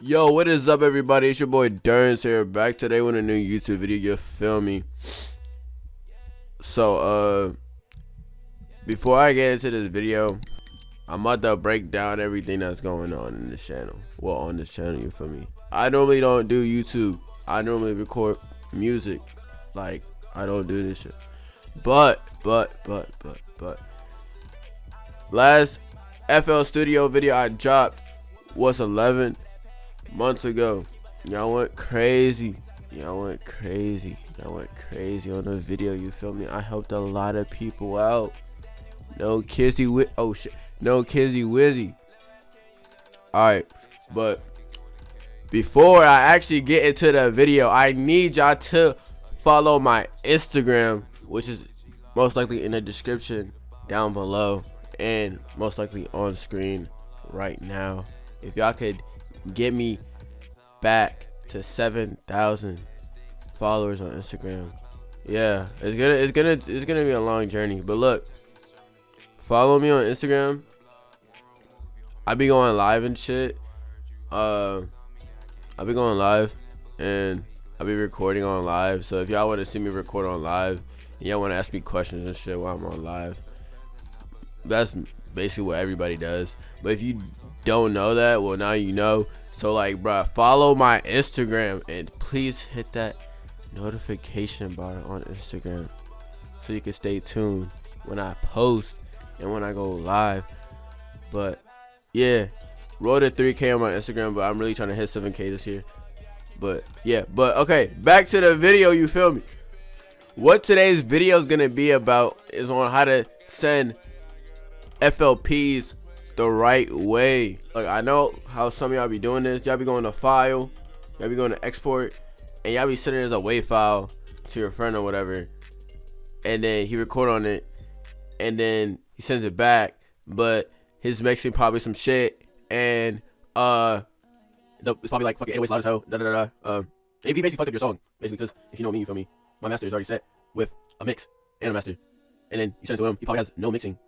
Yo, what is up, everybody? It's your boy Durance here, back today with a new YouTube video. You feel me? So, before I get into this video, I'm about to break down everything that's going on in this channel. Well, on this channel, you feel me? I normally don't do YouTube. I normally record music. Like, I don't do this shit. But, last FL Studio video I dropped was 11 months ago. Y'all went crazy. Y'all went crazy on the video, you feel me? I helped a lot of people out. No kizzy with no kizzy wizzy. Alright, but before I actually get into the video, I need y'all to follow my Instagram, which is most likely in the description down below and most likely on screen right now. If y'all could get me back to 7,000 followers on Instagram, yeah, it's gonna be a long journey. But look, follow me on Instagram. I be going live and shit. I be going live and I be recording on live. So if y'all want to see me record on live and y'all want to ask me questions and shit while I'm on live, that's basically what everybody does. But if you don't know that, well, now you know. So like, bruh, follow my Instagram and please hit that notification bar on Instagram so you can stay tuned when I post and when I go live. But yeah, roll to 3K on my Instagram, but I'm really trying to hit 7K this year. But yeah, but okay, back to the video, you feel me? What today's video is gonna be about is on how to send FLPs the right way. Like, I know how some of y'all be doing this. Y'all be going to file, y'all be going to export, and y'all be sending it as a WAV file to your friend or whatever, and then he record on it and then he sends it back, but he's mixing probably some shit, and it's probably like fucking anyways loud as hell, he basically fucked up your song, basically, because if you know me, you feel me, my master is already set with a mix and a master, and then you send it to him, he probably has no mixing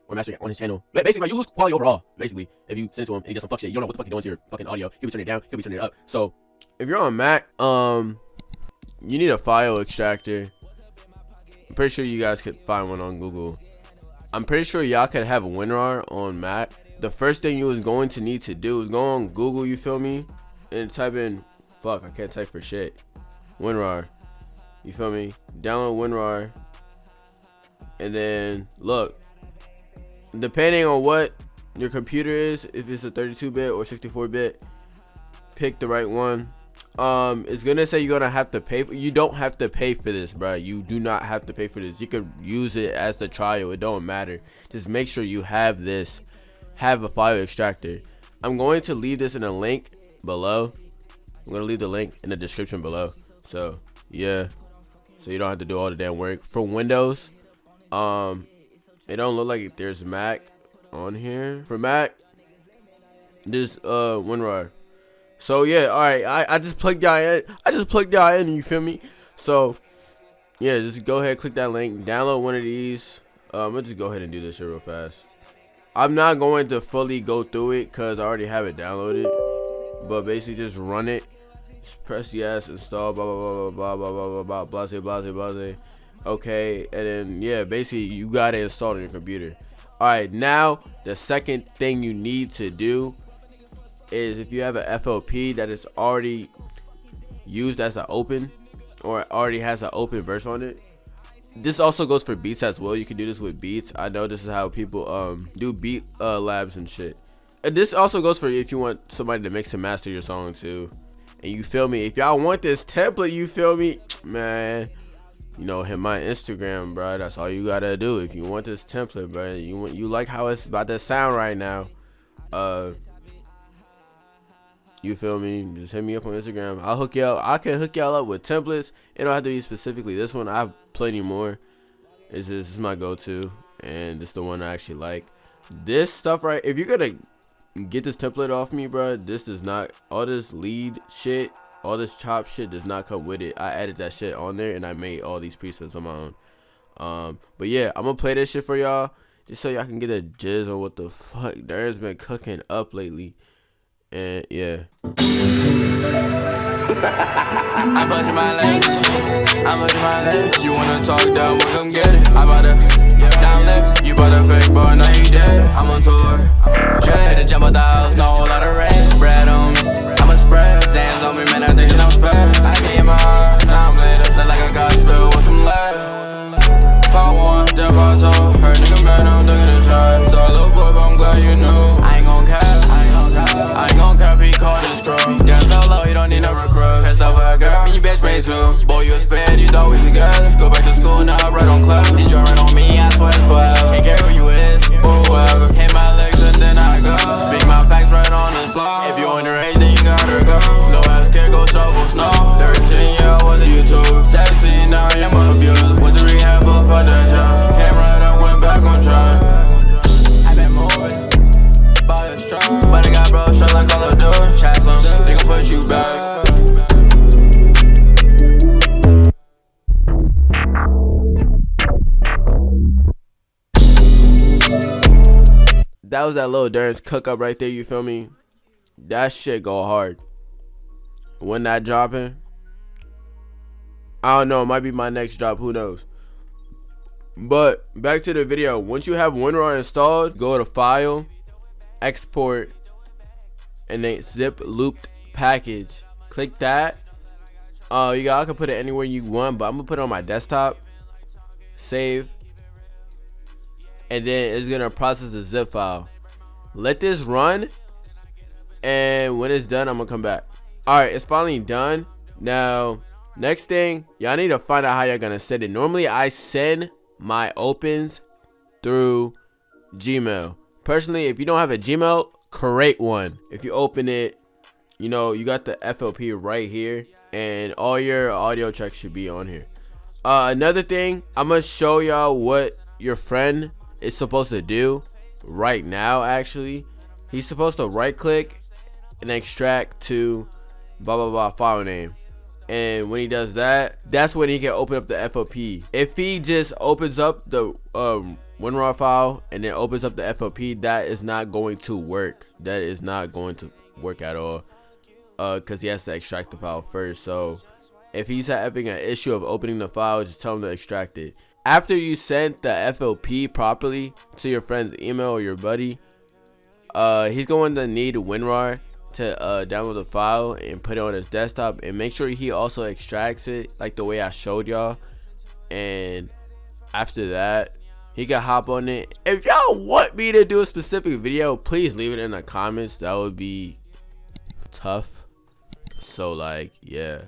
or mastering on his channel. Basically, bro, you lose quality overall, basically, if you send it to him and he does some fuck shit. You don't know what the fuck you're doing to your fucking audio. He'll be turning it down, he'll be turning it up. So if you're on Mac, you need a file extractor. I'm pretty sure you guys could find one on Google. I'm pretty sure y'all could have WinRAR on Mac. The first thing you was going to need to do is go on Google, you feel me, and type in, fuck, I can't type for shit, WinRAR, you feel me? Download WinRAR, and then look, depending on what your computer is, if it's a 32-bit or 64-bit, pick the right one. It's gonna say you're gonna have to pay for, you don't have to pay for this, bro. You do not have to pay for this. You could use it as the trial, it don't matter. Just make sure you have this, have a file extractor. I'm going to leave this in a link below. I'm gonna leave the link in the description below, so yeah, so you don't have to do all the damn work. For Windows, it don't look like there's Mac on here. For Mac, this WinRAR. So yeah, all right, I just plugged y'all in. You feel me? So yeah, just go ahead, click that link, download one of these. I'm gonna just go ahead and do this shit real fast. I'm not going to fully go through it because I already have it downloaded, but basically just run it. Just press yes, install, blah blah blah blah blah blah blah blah, blase. Okay, and then yeah, basically you got it installed on your computer. All right, now the second thing you need to do is, if you have an FLP that is already used as an open, or already has an open verse on it. This also goes for beats as well. You can do this with beats. I know this is how people do beat labs and shit. And this also goes for if you want somebody to mix and master your song too. And you feel me, if y'all want this template, you feel me, man, you know, hit my Instagram, bro. That's all you gotta do. If you want this template, bro, you like how it's about to sound right now, you feel me, just hit me up on Instagram. I'll hook y'all. I can hook y'all up with templates. It don't have to be specifically this one. I have plenty more. This is my go-to, and this is the one I actually like. This stuff right, if you're gonna get this template off me, bro, this does not, all this lead shit, all this chop shit does not come with it. I added that shit on there and I made all these presets on my own. But yeah, I'm gonna play this shit for y'all just so y'all can get a jizz on what the fuck Durance been cooking up lately. And yeah. I'm pushing my legs. I'm pushing my legs. You wanna talk down, well, come get it. I'm about to down left. You bought a fake boy, now you dead. I'm on tour. Had to jump out the house, no whole lot of rain. Bread on me, I'ma spread. Zans on me, man, I think I'm spread. I be in my heart, now I'm later. Look like a gospel with some lead. Part 1, step out toe. Heard nigga man, I'm looking at shot. So little boy, but I'm glad you knew. I ain't gon' cap. I ain't gon' cap, he called this girl. Got so low, you don't need no recruit. Pass over a girl, me bitch made too. Boy, you a sped, you thought we together. Go back to school, now I right on club. These joint right on me, I swear it's forever. Can't care who you is, or whoever. Hit my legs and then I go. Speak my facts right on the floor. If you underage, then you gotta go. Low ass kid, go shovel snow. 13, yeah, I was a YouTuber. 17, now I am an abuser. Went to rehab, but fuck that job. Came right up, went back on try. I been moving. But I got bro shot like Call of Duty. Chat some, they gon' push you back. That was that Lil Durance cook up right there, you feel me? That shit go hard. When that dropping, I don't know, it might be my next drop, who knows. But back to the video. Once you have WinRAR installed, go to File, Export, and then zip looped package. Click that. I can put it anywhere you want, but I'm gonna put it on my desktop. Save. And then it's gonna process the zip file. Let this run, and when it's done, I'm gonna come back. Alright, it's finally done. Now, next thing, y'all need to find out how y'all gonna send it. Normally, I send my opens through Gmail. Personally, if you don't have a Gmail, create one. If you open it, you know, you got the FLP right here, and all your audio tracks should be on here. Another thing, I'm gonna show y'all what your friend is supposed to do right now. Actually, he's supposed to right click and extract to blah blah blah file name, and when he does that, that's when he can open up the FLP. If he just opens up the WinRAR file and then opens up the FLP, that is not going to work. That is not going to work at all, because he has to extract the file first. So if he's having an issue of opening the file, just tell him to extract it. After you sent the FLP properly to your friend's email or your buddy, he's going to need WinRAR to download the file and put it on his desktop, and make sure he also extracts it like the way I showed y'all. And after that, he can hop on it. If y'all want me to do a specific video, please leave it in the comments. That would be tough. So like, yeah.